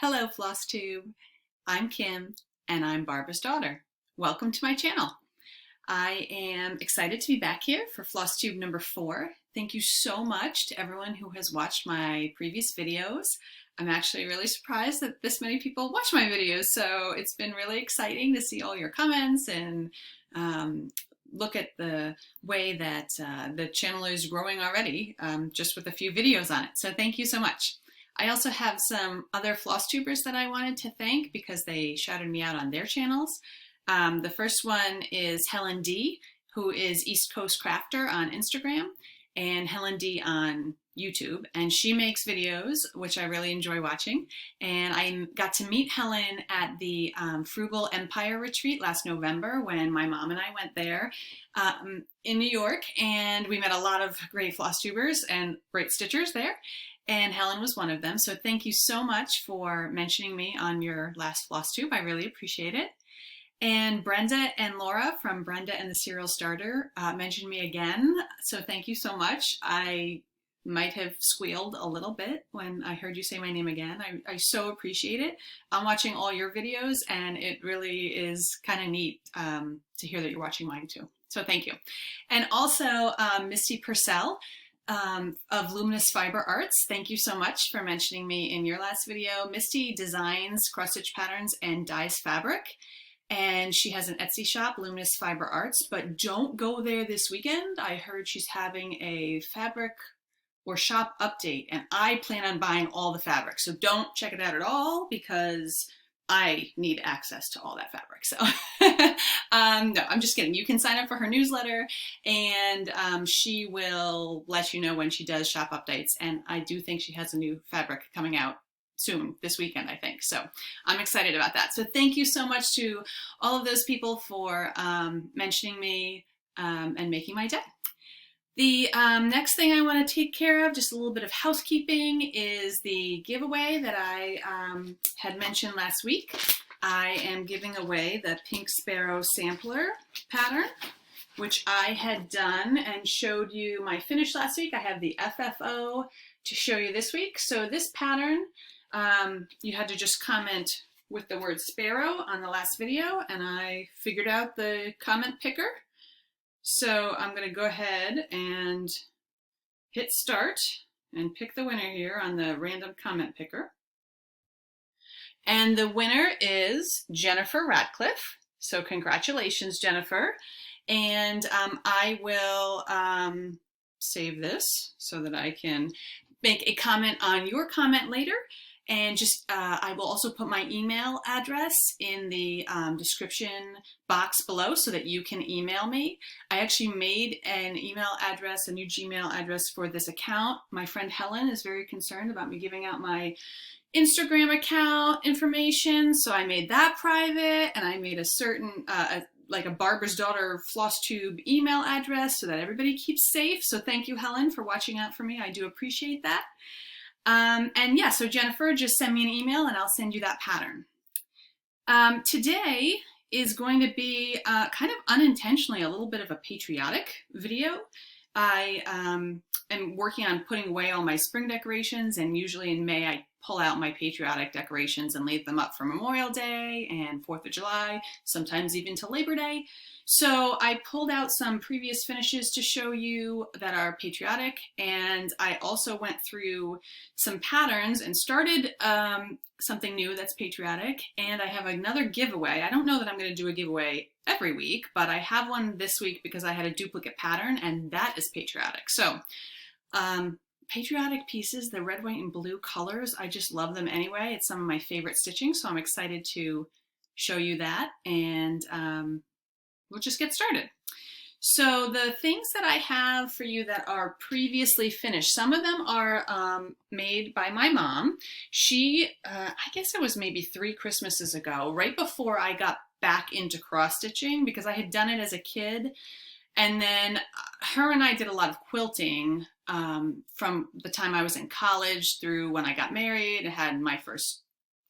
Hello, Flosstube. I'm Kim, and I'm Barbara's daughter. Welcome to my channel. I am excited to be back here for Flosstube number 4. Thank you so much to everyone who has watched my previous videos. I'm actually really surprised that this many people watch my videos, so it's been really exciting to see all your comments and look at the way that the channel is growing already just with a few videos on it. So thank you so much. I also have some other Flosstubers that I wanted to thank because they shouted me out on their channels. The first one is Helen D, who is East Coast Crafter on Instagram, and Helen D on YouTube. And she makes videos, which I really enjoy watching. And I got to meet Helen at the Frugal Empire Retreat last November when my mom and I went there in New York. And we met a lot of great Flosstubers and great stitchers there. And Helen was one of them. So thank you so much for mentioning me on your last Flosstube. I really appreciate it. And Brenda and Laura from Brenda and the Serial Starter mentioned me again. So thank you so much. I might have squealed a little bit when I heard you say my name again. I so appreciate it. I'm watching all your videos and it really is kind of neat to hear that you're watching mine too. So thank you. And also Misty Purcell of Luminous Fiber Arts. Thank you so much for mentioning me in your last video. Misty designs cross-stitch patterns and dyes fabric. And she has an Etsy shop, Luminous Fiber Arts, but don't go there this weekend. I heard she's having a fabric or shop update, and I plan on buying all the fabric. So don't check it out at all because I need access to all that fabric. So no, I'm just kidding. You can sign up for her newsletter and she will let you know when she does shop updates. And I do think she has a new fabric coming out soon, this weekend, I think. So I'm excited about that. So thank you so much to all of those people for mentioning me and making my day. The next thing I want to take care of, just a little bit of housekeeping, is the giveaway that I had mentioned last week. I am giving away the Pink Sparrow sampler pattern, which I had done and showed you my finish last week. I have the FFO to show you this week. So this pattern, you had to just comment with the word Sparrow on the last video, and I figured out the comment picker. So I'm going to go ahead and hit start and pick the winner here on the random comment picker. And the winner is Jennifer Ratcliffe. So congratulations, Jennifer. And I will save this so that I can make a comment on your comment later. And just, I will also put my email address in the description box below so that you can email me. I actually made an email address, a new Gmail address for this account. My friend Helen is very concerned about me giving out my Instagram account information, so I made that private, and I made a certain, like a Barbara's Daughter Flosstube email address so that everybody keeps safe. So thank you, Helen, for watching out for me. I do appreciate that. And yeah, so Jennifer, just send me an email and I'll send you that pattern. Today is going to be kind of unintentionally a little bit of a patriotic video. I am working on putting away all my spring decorations, and usually in May I pull out my patriotic decorations and leave them up for Memorial Day and 4th of July, sometimes even to Labor Day. So I pulled out some previous finishes to show you that are patriotic, and I also went through some patterns and started something new that's patriotic, and I have another giveaway. I don't know that I'm going to do a giveaway every week, but I have one this week because I had a duplicate pattern, and that is patriotic. So patriotic pieces, the red, white, and blue colors, I just love them anyway. It's some of my favorite stitching, so I'm excited to show you that, and we'll just get started. So the things that I have for you that are previously finished, some of them are made by my mom. She, I guess it was maybe 3 Christmases ago, right before I got back into cross stitching, because I had done it as a kid. And then her and I did a lot of quilting from the time I was in college through when I got married and had my first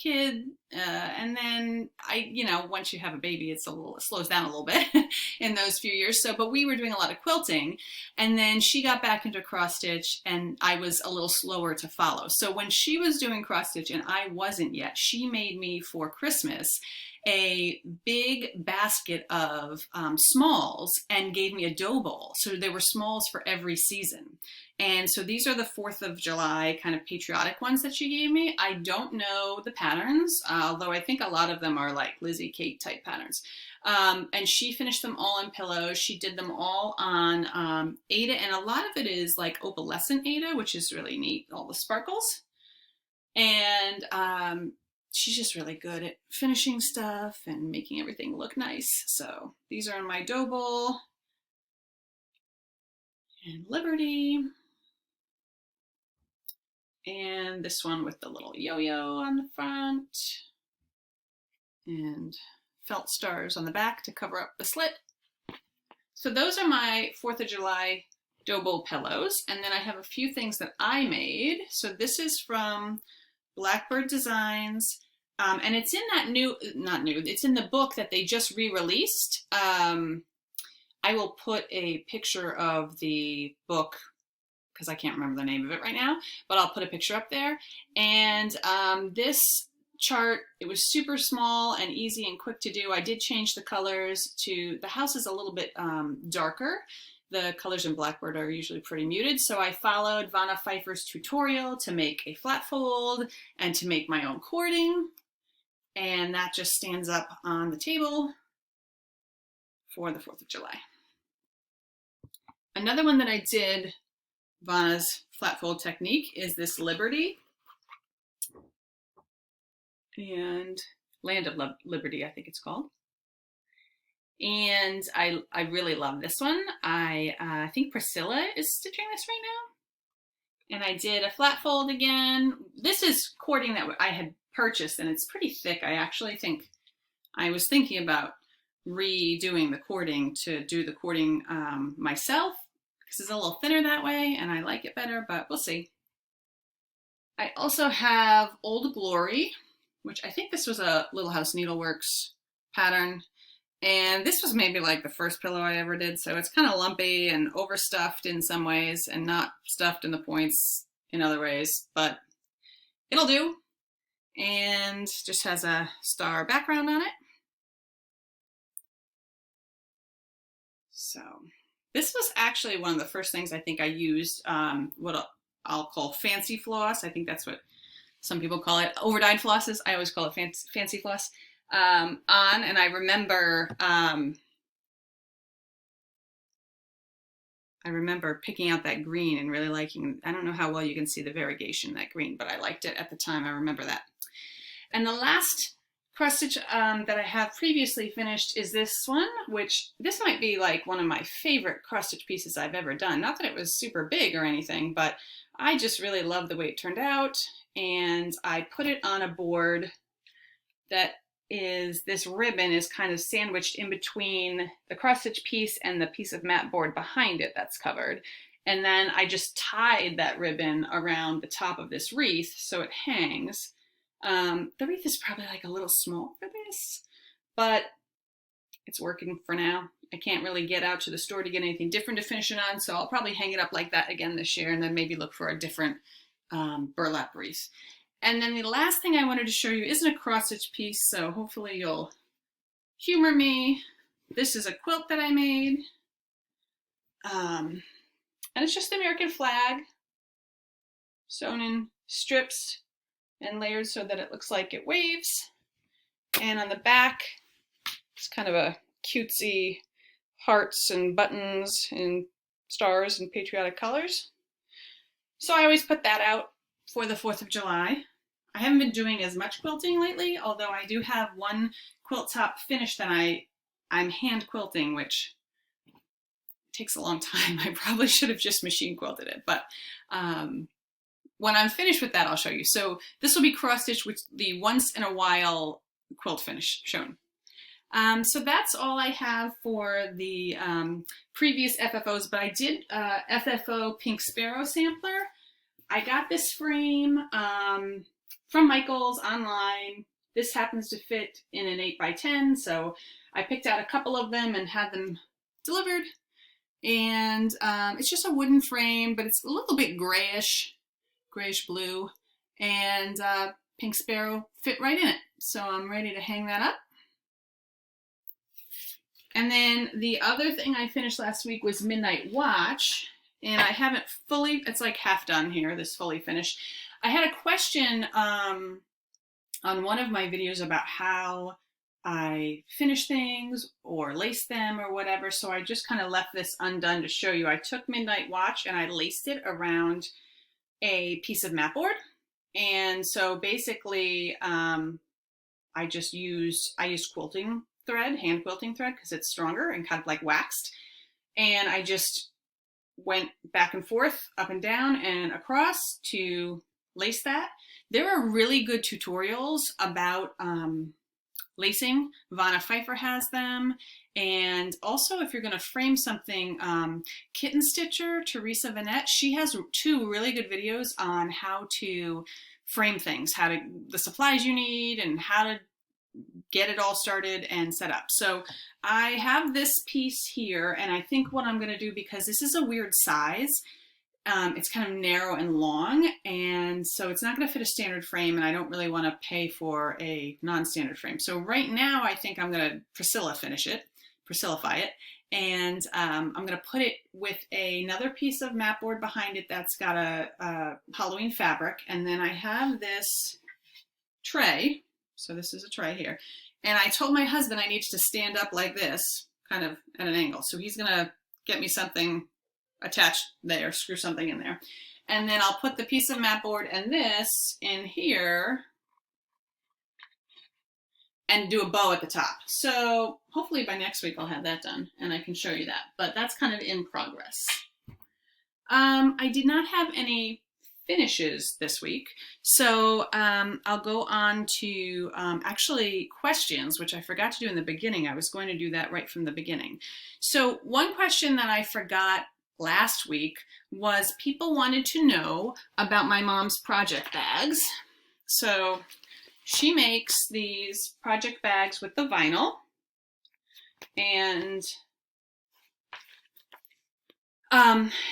kid, and then once you have a baby, it slows down a little bit in those few years. So, but we were doing a lot of quilting, and then she got back into cross stitch, and I was a little slower to follow. So when she was doing cross stitch and I wasn't yet, she made me for Christmas a big basket of smalls and gave me a dough bowl. So there were smalls for every season. And so these are the 4th of July kind of patriotic ones that she gave me. I don't know the patterns, although I think a lot of them are like Lizzie Kate type patterns. And she finished them all on pillows. She did them all on Aida, and a lot of it is like opalescent Aida, which is really neat, all the sparkles. And she's just really good at finishing stuff and making everything look nice. So these are in my dough bowl. And Liberty. And this one with the little yo-yo on the front. And felt stars on the back to cover up the slit. So those are my 4th of July dough bowl pillows. And then I have a few things that I made. So this is from Blackbird Designs. And it's in that it's in the book that they just re-released. I will put a picture of the book because I can't remember the name of it right now, but I'll put a picture up there. And this chart, it was super small and easy and quick to do. I did change the colors the house is a little bit darker. The colors in Blackbird are usually pretty muted. So I followed Vanna Pfeiffer's tutorial to make a flat fold and to make my own cording. And that just stands up on the table for the 4th of July. Another one that I did Vanna's flat fold technique is this Liberty and Land of Liberty, I think it's called. And I really love this one. I think Priscilla is stitching this right now. And I did a flat fold again. This is cording that I had purchased, and it's pretty thick. I actually think I was thinking about redoing the cording to do the cording myself, because it's a little thinner that way and I like it better, but we'll see. I also have Old Glory, which I think this was a Little House Needleworks pattern. And this was maybe like the first pillow I ever did. So it's kind of lumpy and overstuffed in some ways and not stuffed in the points in other ways, but it'll do. And just has a star background on it. So this was actually one of the first things I think I used, what I'll call fancy floss. I think that's what some people call it. Overdyed flosses. I always call it fancy floss. And I remember picking out that green and really liking, I don't know how well you can see the variegation in that green, but I liked it at the time. I remember that. And the last cross stitch that I have previously finished is this one, which this might be like one of my favorite cross stitch pieces I've ever done. Not that it was super big or anything, but I just really love the way it turned out. And I put it on a board that is, this ribbon is kind of sandwiched in between the cross stitch piece and the piece of mat board behind it that's covered. And then I just tied that ribbon around the top of this wreath so it hangs. The wreath is probably like a little small for this, but it's working for now. I can't really get out to the store to get anything different to finish it on, so I'll probably hang it up like that again this year and then maybe look for a different burlap wreath. And then the last thing I wanted to show you isn't a cross stitch piece, so hopefully you'll humor me. This is a quilt that I made. And it's just the American flag sewn in strips and layered so that it looks like it waves. And on the back, it's kind of a cutesy hearts and buttons and stars and patriotic colors. So I always put that out for the 4th of July. I haven't been doing as much quilting lately, although I do have one quilt top finished that I'm hand quilting, which takes a long time. I probably should have just machine quilted it, but when I'm finished with that, I'll show you. So this will be cross stitched with the once in a while quilt finish shown. So that's all I have for the previous FFOs, but I did FFO Pink Sparrow sampler. I got this frame from Michael's online. This happens to fit in an 8x10, so I picked out a couple of them and had them delivered. And it's just a wooden frame, but it's a little bit grayish blue, and pink sparrow fit right in it. So I'm ready to hang that up. And then the other thing I finished last week was Midnight Watch, and I haven't fully, it's like half done here, this fully finished. I had a question on one of my videos about how I finish things or lace them or whatever, so I just kind of left this undone to show you. I took Midnight Watch and I laced it around a piece of mat board, and so basically I used quilting thread, hand quilting thread, because it's stronger and kind of like waxed, and I just went back and forth, up and down and across to lace that. There are really good tutorials about lacing. Vanna Pfeiffer has them. And also, if you're going to frame something, Kitten Stitcher, Teresa Vanette, she has 2 really good videos on how to frame things, the supplies you need and how to get it all started and set up. So I have this piece here, and I think what I'm going to do, because this is a weird size, it's kind of narrow and long, and so it's not going to fit a standard frame, and I don't really want to pay for a non-standard frame. So right now I think I'm going to Priscillify it, and I'm going to put it with another piece of mat board behind it that's got a Halloween fabric, and then I have this tray. So this is a tray here, and I told my husband I needed to stand up like this, kind of at an angle. So he's going to get me something attached there, screw something in there. And then I'll put the piece of mat board and this in here and do a bow at the top. So hopefully by next week I'll have that done and I can show you that, but that's kind of in progress. I did not have any finishes this week, so I'll go on to actually questions, which I forgot to do in the beginning. I was going to do that right from the beginning. So one question that I forgot last week was people wanted to know about my mom's project bags. So she makes these project bags with the vinyl, and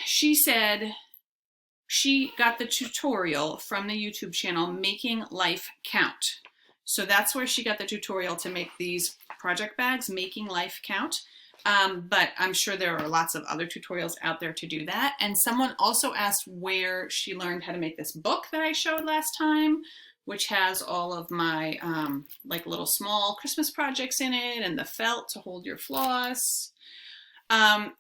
she said she got the tutorial from the YouTube channel Making Life Count. So that's where she got the tutorial to make these project bags, Making Life Count. But I'm sure there are lots of other tutorials out there to do that. And someone also asked where she learned how to make this book that I showed last time, which has all of my like little small Christmas projects in it and the felt to hold your floss.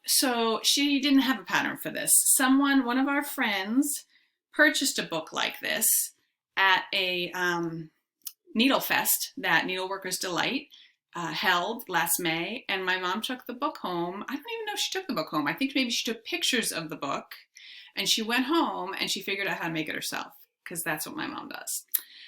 So she didn't have a pattern for this. One of our friends purchased a book like this at a Needle Fest that Needleworkers Delight held last May, and my mom took the book home. I don't even know if she took the book home. I think maybe she took pictures of the book, and she went home and she figured out how to make it herself, because that's what my mom does.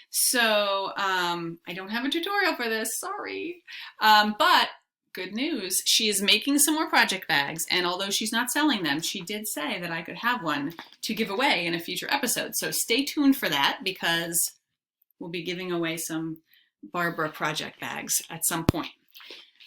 So I don't have a tutorial for this, sorry. But good news, she is making some more project bags, and although she's not selling them, she did say that I could have one to give away in a future episode. So stay tuned for that, because we'll be giving away some Barbara project bags at some point.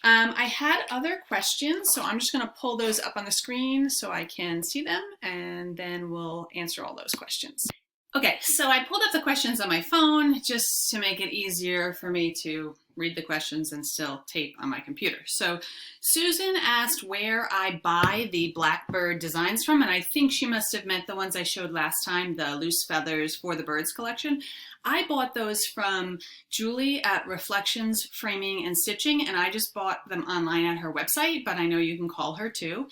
I had other questions, so I'm just going to pull those up on the screen so I can see them, and then we'll answer all those questions. Okay, so I pulled up the questions on my phone just to make it easier for me to read the questions and still tape on my computer. So Susan asked where I buy the Blackbird Designs from, and I think she must have meant the ones I showed last time, the Loose Feathers for the Birds collection. I bought those from Julie at Reflections Framing and Stitching, and I just bought them online at her website, but I know you can call her too.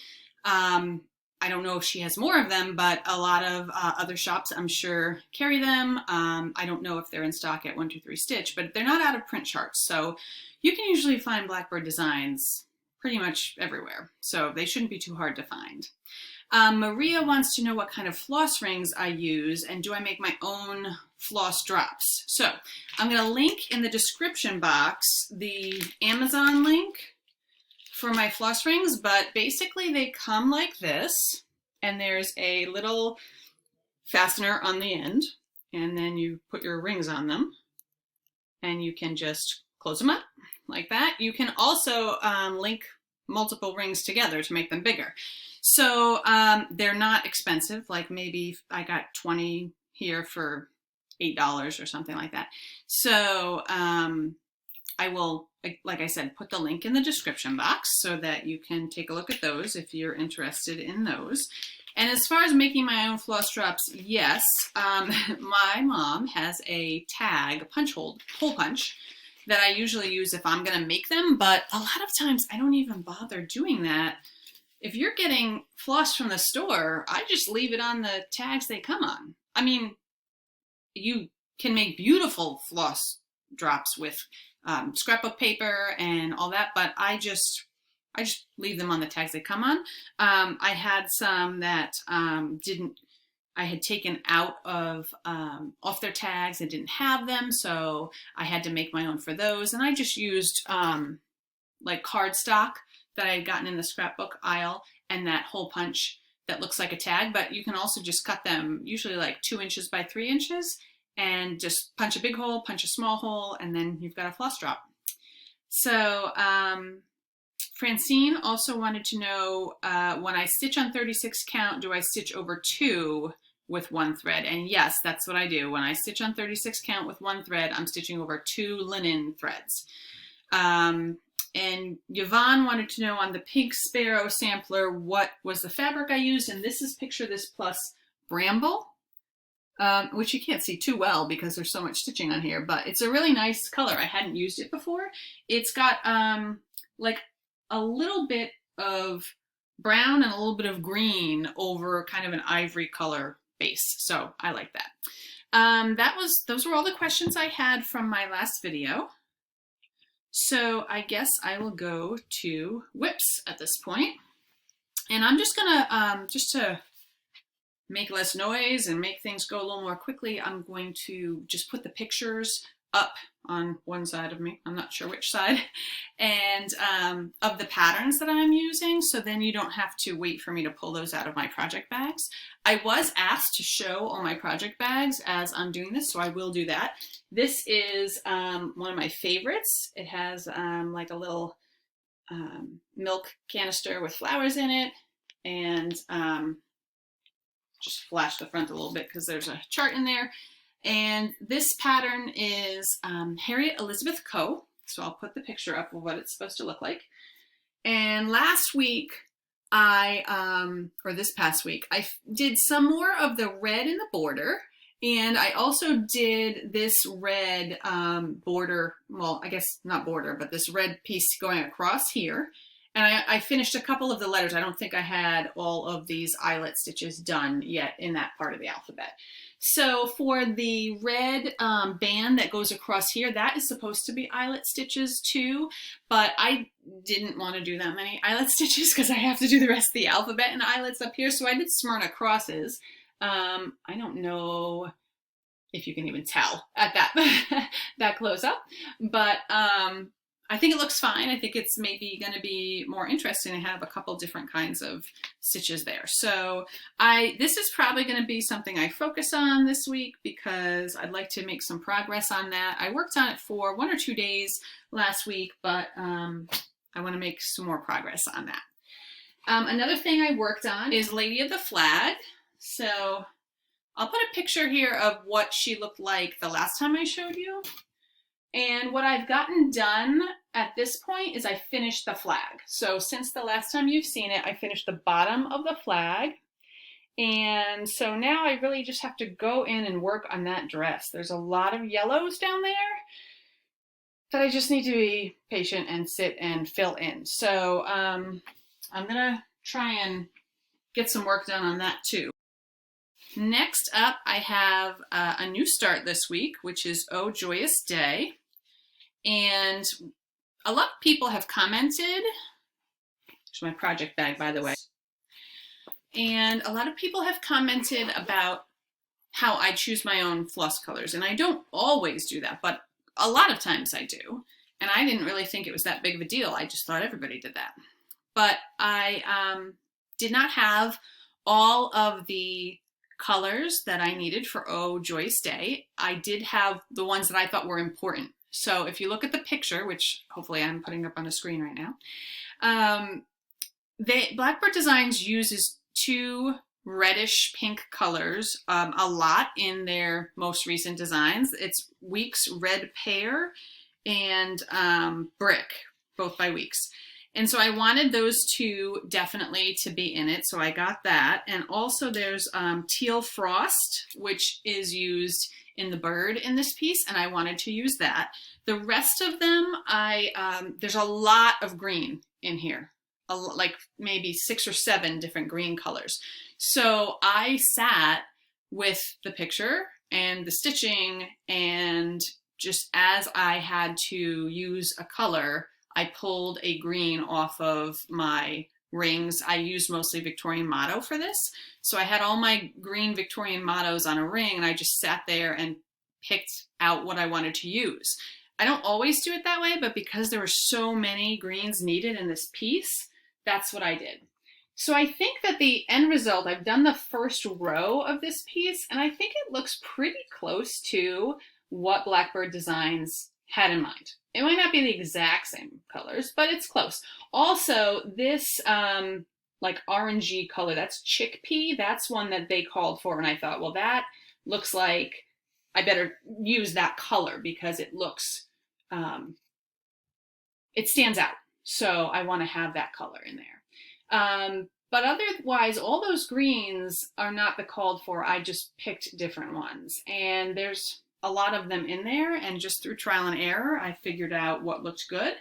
I don't know if she has more of them, but a lot of other shops, I'm sure, carry them. I don't know if they're in stock at 123 Stitch, but they're not out of print charts. So you can usually find Blackbird Designs pretty much everywhere. So they shouldn't be too hard to find. Maria wants to know what kind of floss rings I use and do I make my own floss drops. So I'm going to link in the description box the Amazon link for my floss rings, but basically they come like this, and there's a little fastener on the end, and then you put your rings on them, and you can just close them up like that. You can also link multiple rings together to make them bigger. So they're not expensive. Like maybe I got 20 here for $8 or something like that. So I will, like I said, put the link in the description box so that you can take a look at those if you're interested in those. And as far as making my own floss drops, yes, my mom has a tag, hole punch, that I usually use if I'm going to make them, but a lot of times I don't even bother doing that. If you're getting floss from the store, I just leave it on the tags they come on. I mean, you can make beautiful floss drops with scrapbook paper and all that, but I just leave them on the tags they come on. I had some that I had taken out of off their tags and didn't have them, so I had to make my own for those. And I just used like cardstock that I had gotten in the scrapbook aisle and that hole punch that looks like a tag, but you can also just cut them usually like 2 inches by 3 inches and just punch a big hole, punch a small hole, and then you've got a floss drop. So Francine also wanted to know, when I stitch on 36 count, do I stitch over 2 with 1 thread? And yes, that's what I do. When I stitch on 36 count with 1 thread, I'm stitching over 2 linen threads. And Yvonne wanted to know on the pink Sparrow sampler, what was the fabric I used? And this is Picture This Plus Bramble, which you can't see too well because there's so much stitching on here, but it's a really nice color. I hadn't used it before. It's got like a little bit of brown and a little bit of green over kind of an ivory color base. So I like that. Those were all the questions I had from my last video. So I guess I will go to whips at this point. And I'm just gonna, just to make less noise and make things go a little more quickly, I'm going to just put the pictures up on one side of me, I'm not sure which side, and of the patterns that I'm using, so then you don't have to wait for me to pull those out of my project bags. I was asked to show all my project bags as I'm doing this, so I will do that. This is one of my favorites. It has like a little milk canister with flowers in it, and just flash the front a little bit because there's a chart in there. And this pattern is Harriet Elizabeth Coe. So I'll put the picture up of what it's supposed to look like. And last week, or this past week, I did some more of the red in the border. And I also did this red border, well, I guess not border, but this red piece going across here. And I finished a couple of the letters. I don't think I had all of these eyelet stitches done yet in that part of the alphabet. So for the red band that goes across here, that is supposed to be eyelet stitches too, but I didn't want to do that many eyelet stitches because I have to do the rest of the alphabet and eyelets up here, so I did Smyrna crosses. I don't know if you can even tell at that, that close up, but I think it looks fine. I think it's maybe going to be more interesting to have a couple different kinds of stitches there. So this is probably going to be something I focus on this week because I'd like to make some progress on that. I worked on it for 1 or 2 days last week, but I want to make some more progress on that. Another thing I worked on is Lady of the Flag. So I'll put a picture here of what she looked like the last time I showed you. And what I've gotten done at this point is I finished the flag. So since the last time you've seen it, I finished the bottom of the flag. And so now I really just have to go in and work on that dress. There's a lot of yellows down there that I just need to be patient and sit and fill in. So I'm gonna try and get some work done on that too. Next up, I have a new start this week, which is Oh Joyous Day. And a lot of people have commented, here's my project bag, by the way. And a lot of people have commented about how I choose my own floss colors. And I don't always do that, but a lot of times I do. And I didn't really think it was that big of a deal. I just thought everybody did that. But I did not have all of the colors that I needed for Oh Joyous Day. I did have the ones that I thought were important. So if you look at the picture, which hopefully I'm putting up on the screen right now, Blackbird Designs uses two reddish pink colors a lot in their most recent designs. It's Weeks Red Pear and Brick, both by Weeks. And so I wanted those two definitely to be in it, so I got that. And also there's Teal Frost, which is used in the bird in this piece, and I wanted to use that. The rest of them, there's a lot of green in here, like maybe 6 or 7 different green colors. So I sat with the picture and the stitching, and just as I had to use a color, I pulled a green off of my rings. I used mostly Victorian Motto for this. So I had all my green Victorian Mottos on a ring, and I just sat there and picked out what I wanted to use. I don't always do it that way, but because there were so many greens needed in this piece, that's what I did. So I think that the end result, I've done the first row of this piece, and I think it looks pretty close to what Blackbird Designs had in mind. It might not be the exact same colors, but it's close. Also, this like orangey color, that's chickpea. That's one that they called for, and I thought, well, that looks like I better use that color because it looks, it stands out. So I want to have that color in there. But otherwise, all those greens are not the called for. I just picked different ones, and there's a lot of them in there, and just through trial and error, I figured out what looked good.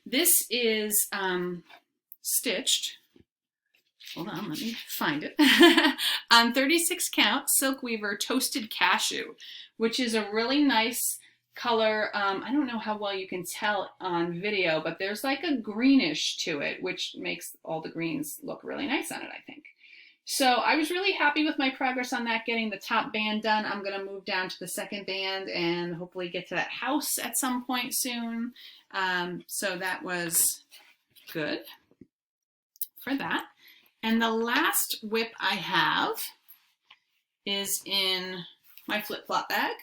This is stitched, hold on, let me find it, on 36 count Silk Weaver Toasted Cashew, which is a really nice color. I don't know how well you can tell on video, but there's like a greenish to it, which makes all the greens look really nice on it, I think. So I was really happy with my progress on that, getting the top band done. I'm going to move down to the second band and hopefully get to that house at some point soon. So that was good for that. And the last whip I have is in my flip-flop bag.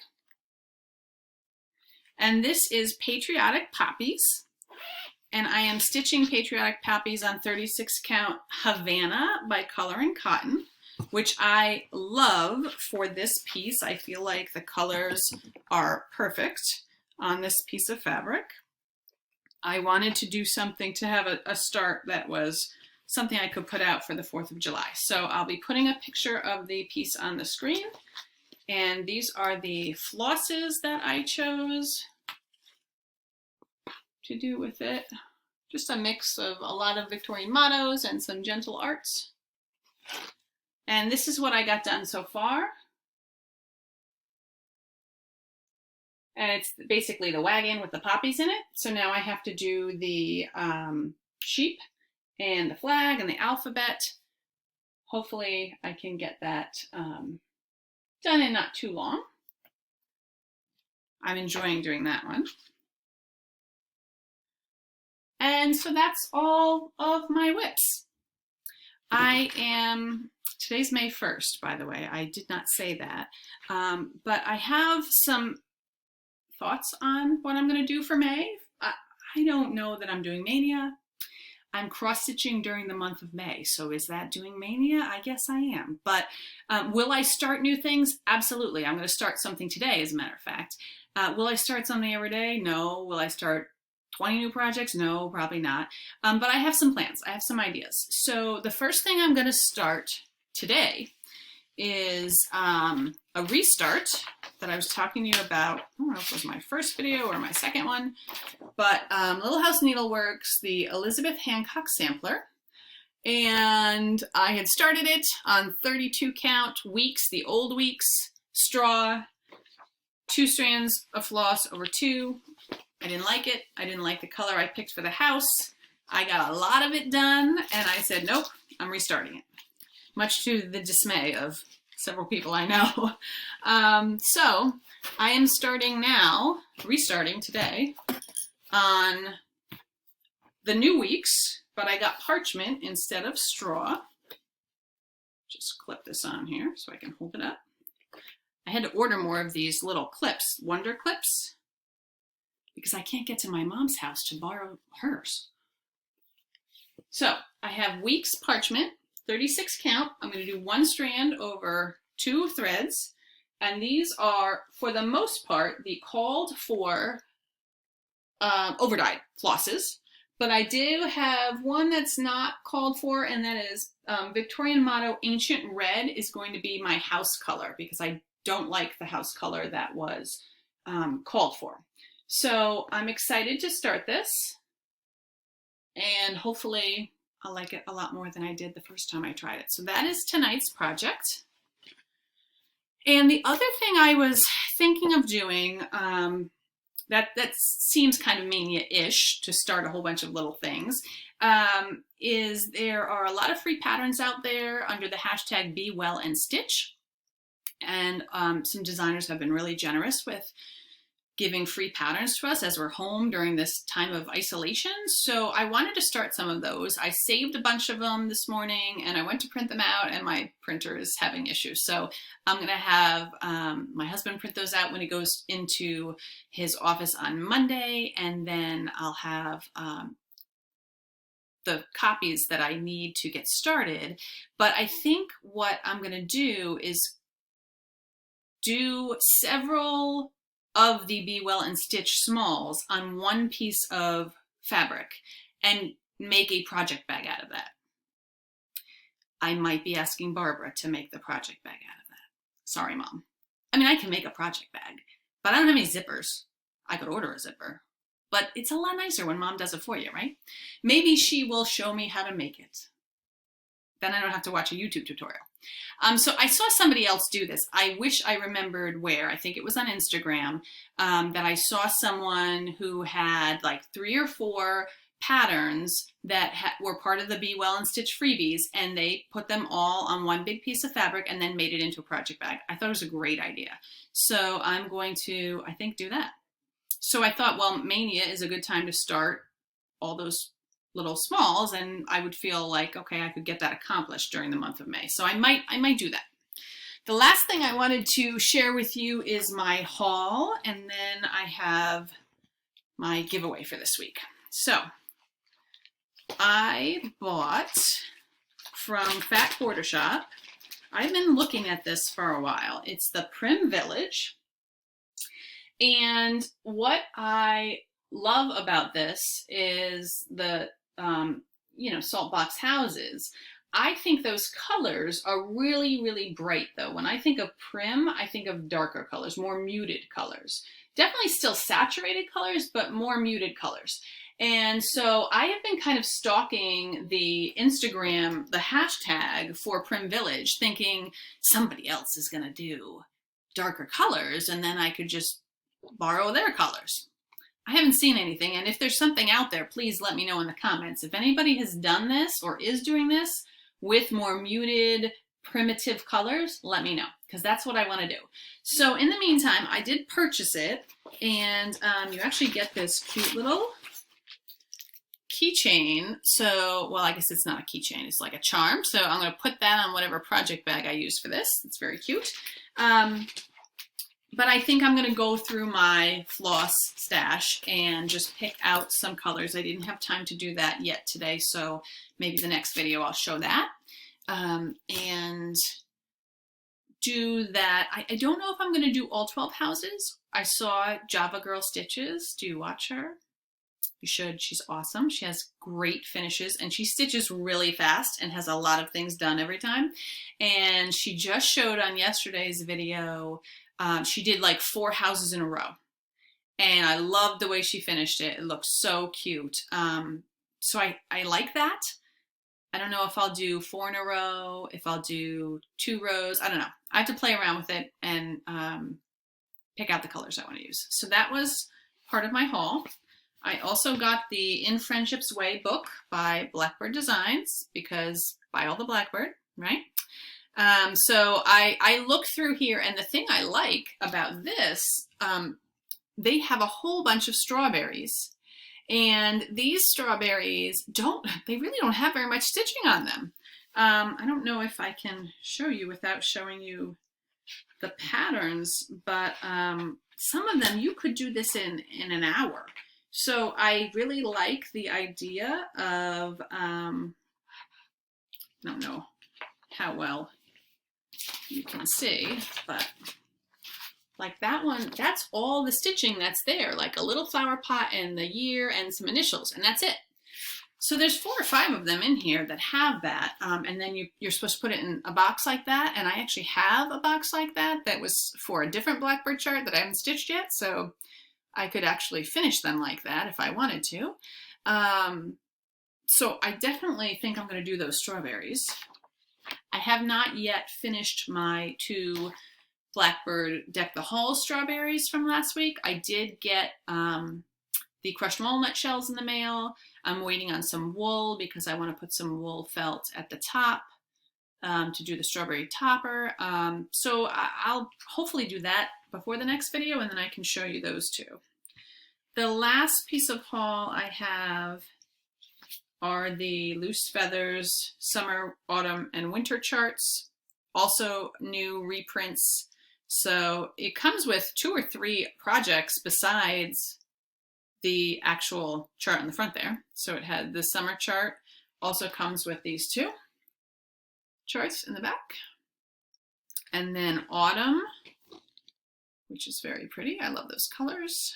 And this is Patriotic Poppies. And I am stitching Patriotic Poppies on 36 count Havana by Color and Cotton, which I love for this piece. I feel like the colors are perfect on this piece of fabric. I wanted to do something to have a start that was something I could put out for the 4th of July. So I'll be putting a picture of the piece on the screen. And these are the flosses that I chose to do with it. Just a mix of a lot of Victorian mottos and some gentle arts. And this is what I got done so far. And it's basically the wagon with the poppies in it. So now I have to do the sheep and the flag and the alphabet. Hopefully I can get that done in not too long. I'm enjoying doing that one. And so that's all of my whips. Today's May 1st, by the way. I did not say that. But I have some thoughts on what I'm going to do for May. I don't know that I'm doing Mania. I'm cross-stitching during the month of May. So is that doing Mania? I guess I am. But will I start new things? Absolutely. I'm going to start something today, as a matter of fact. Will I start something every day? No. Will I start 20 new projects? No, probably not. But I have some plans. I have some ideas. So the first thing I'm going to start today is a restart that I was talking to you about. I don't know if it was my first video or my second one, but Little House Needleworks, the Elizabeth Hancock sampler. And I had started it on 32 count Weeks, the old Weeks, straw, 2 strands of floss over 2. I didn't like it. I didn't like the color I picked for the house. I got a lot of it done, and I said, nope, I'm restarting it. Much to the dismay of several people I know. So I am starting now, restarting today, on the new Weeks, but I got parchment instead of straw. just clip this on here so I can hold it up. I had to order more of these little clips, Wonder Clips, because I can't get to my mom's house to borrow hers. So I have Weeks parchment, 36 count. I'm going to do 1 strand over 2 threads. And these are, for the most part, the called for overdyed flosses. But I do have one that's not called for, and that is Victorian Motto Ancient Red is going to be my house color, because I don't like the house color that was called for. So I'm excited to start this, and hopefully I'll like it a lot more than I did the first time I tried it. So that is tonight's project. And the other thing I was thinking of doing, that seems kind of mania-ish to start a whole bunch of little things, is there are a lot of free patterns out there under the hashtag Be Well and Stitch. And some designers have been really generous with giving free patterns to us as we're home during this time of isolation. So I wanted to start some of those. I saved a bunch of them this morning and I went to print them out, and my printer is having issues. So I'm gonna have my husband print those out when he goes into his office on Monday, and then I'll have the copies that I need to get started. But I think what I'm gonna do is do several of the Be Well and Stitch smalls on one piece of fabric and make a project bag out of that. I might be asking Barbara to make the project bag out of that. Sorry, Mom. I mean, I can make a project bag, but I don't have any zippers. I could order a zipper, but it's a lot nicer when Mom does it for you, right? Maybe she will show me how to make it. Then I don't have to watch a YouTube tutorial. So I saw somebody else do this. I wish I remembered where. I think it was on Instagram that I saw someone who had like 3 or 4 patterns that were part of the Be Well and Stitch freebies, and they put them all on one big piece of fabric and then made it into a project bag. I thought it was a great idea. So I'm going to, I think, do that. So I thought, well, Mania is a good time to start all those little smalls, and I would feel like, okay, I could get that accomplished during the month of May. So I might do that. The last thing I wanted to share with you is my haul, and then I have my giveaway for this week. So I bought from Fat Quarter Shop. I've been looking at this for a while. It's the Prim Village. And what I love about this is the salt box houses. I think those colors are really, really bright though. When I think of Prim, I think of darker colors, more muted colors. Definitely still saturated colors, but more muted colors. And so I have been kind of stalking the Instagram, the hashtag for Prim Village, thinking somebody else is gonna do darker colors and then I could just borrow their colors. I haven't seen anything, and if there's something out there, please let me know in the comments. If anybody has done this or is doing this with more muted, primitive colors, let me know, because that's what I want to do. So in the meantime, I did purchase it, and you actually get this cute little keychain. So, well, I guess it's not a keychain, it's like a charm. So I'm going to put that on whatever project bag I use for this. It's very cute. But I think I'm going to go through my floss stash and just pick out some colors. I didn't have time to do that yet today, so maybe the next video I'll show that. And do that. I don't know if I'm going to do all 12 houses. I saw Java Girl Stitches. Do you watch her? You should. She's awesome. She has great finishes, and she stitches really fast and has a lot of things done every time. And she just showed on yesterday's video, she did like 4 houses in a row, and I loved the way she finished it. It looked so cute. So I like that. I don't know if I'll do 4 in a row, if I'll do 2 rows. I don't know. I have to play around with it and pick out the colors I want to use. So that was part of my haul. I also got the In Friendship's Way book by Blackbird Designs, because buy all the Blackbird, right? So I look through here, and the thing I like about this, they have a whole bunch of strawberries, and these strawberries they really don't have very much stitching on them. I don't know if I can show you without showing you the patterns, but some of them you could do this in an hour. So I really like the idea of, I don't know how well you can see, but like that one, that's all the stitching that's there, like a little flower pot and the year and some initials, and that's it. So there's 4 or 5 of them in here that have that, and then you're supposed to put it in a box like that, and I actually have a box like that that was for a different Blackbird chart that I haven't stitched yet, so I could actually finish them like that if I wanted to. So I definitely think I'm going to do those strawberries. I have not yet finished my 2 Blackbird Deck the Hall strawberries from last week. I did get the crushed walnut shells in the mail. I'm waiting on some wool because I want to put some wool felt at the top to do the strawberry topper. So I'll hopefully do that before the next video, and then I can show you those 2. The last piece of haul I have are the Loose Feathers Summer, Autumn, and Winter charts. Also new reprints. So it comes with 2 or 3 projects besides the actual chart on the front there. So it had the summer chart, also comes with these 2 charts in the back. And then autumn, which is very pretty. I love those colors.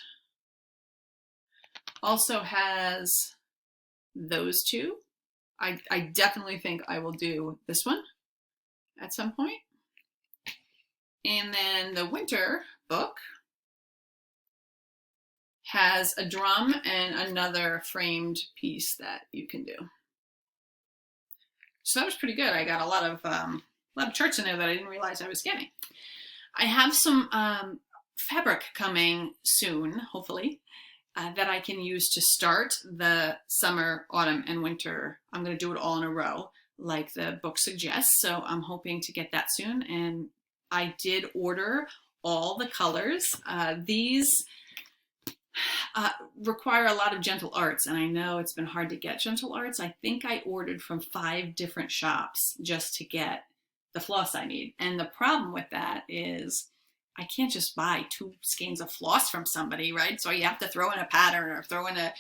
Also has those 2. I definitely think I will do this one at some point. And then the winter book has a drum and another framed piece that you can do. So that was pretty good. I got a lot of charts in there that I didn't realize I was getting. I have some fabric coming soon, hopefully, that I can use to start the summer, autumn, and winter. I'm going to do it all in a row, like the book suggests. So I'm hoping to get that soon. And I did order all the colors. These require a lot of gentle arts, and I know it's been hard to get gentle arts. I think I ordered from 5 different shops just to get the floss I need. And the problem with that is I can't just buy 2 skeins of floss from somebody, right? So you have to throw in a pattern or throw in a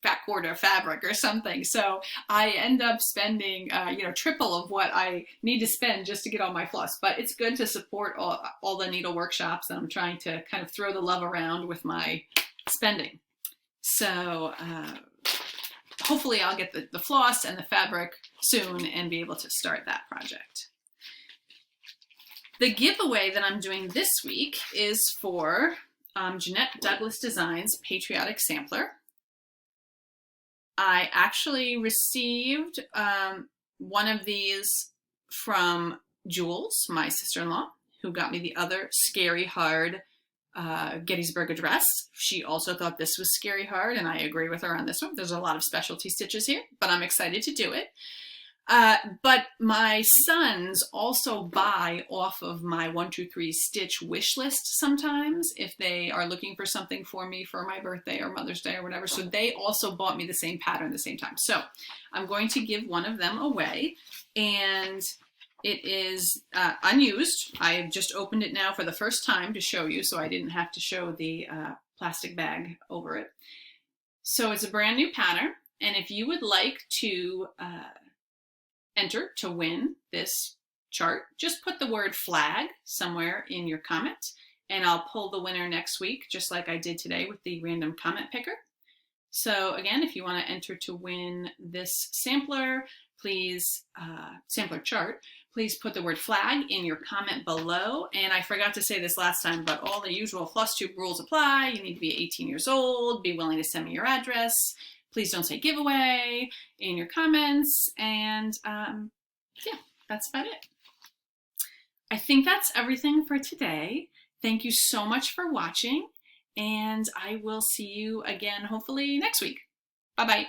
fat quarter fabric or something. So I end up spending, triple of what I need to spend just to get all my floss. But it's good to support all the needle workshops, and I'm trying to kind of throw the love around with my spending. So hopefully I'll get the floss and the fabric soon and be able to start that project. The giveaway that I'm doing this week is for Jeanette Douglas Designs Patriotic Sampler. I actually received one of these from Jules, my sister-in-law, who got me the other Scary Hard Gettysburg Address. She also thought this was scary hard, and I agree with her on this one. There's a lot of specialty stitches here, but I'm excited to do it. But my sons also buy off of my 1-2-3 stitch wish list sometimes if they are looking for something for me for my birthday or Mother's Day or whatever. So they also bought me the same pattern at the same time. So I'm going to give one of them away, and it is unused. I just opened it now for the first time to show you, so I didn't have to show the plastic bag over it. So it's a brand new pattern, and if you would like to enter to win this chart, just put the word flag somewhere in your comment, and I'll pull the winner next week, just like I did today with the random comment picker. So again, if you want to enter to win this sampler, please, sampler chart, please put the word flag in your comment below. And I forgot to say this last time, but all the usual Flosstube rules apply. You need to be 18 years old, be willing to send me your address. Please don't say giveaway in your comments. And yeah, that's about it. I think that's everything for today. Thank you so much for watching, and I will see you again hopefully next week. Bye-bye.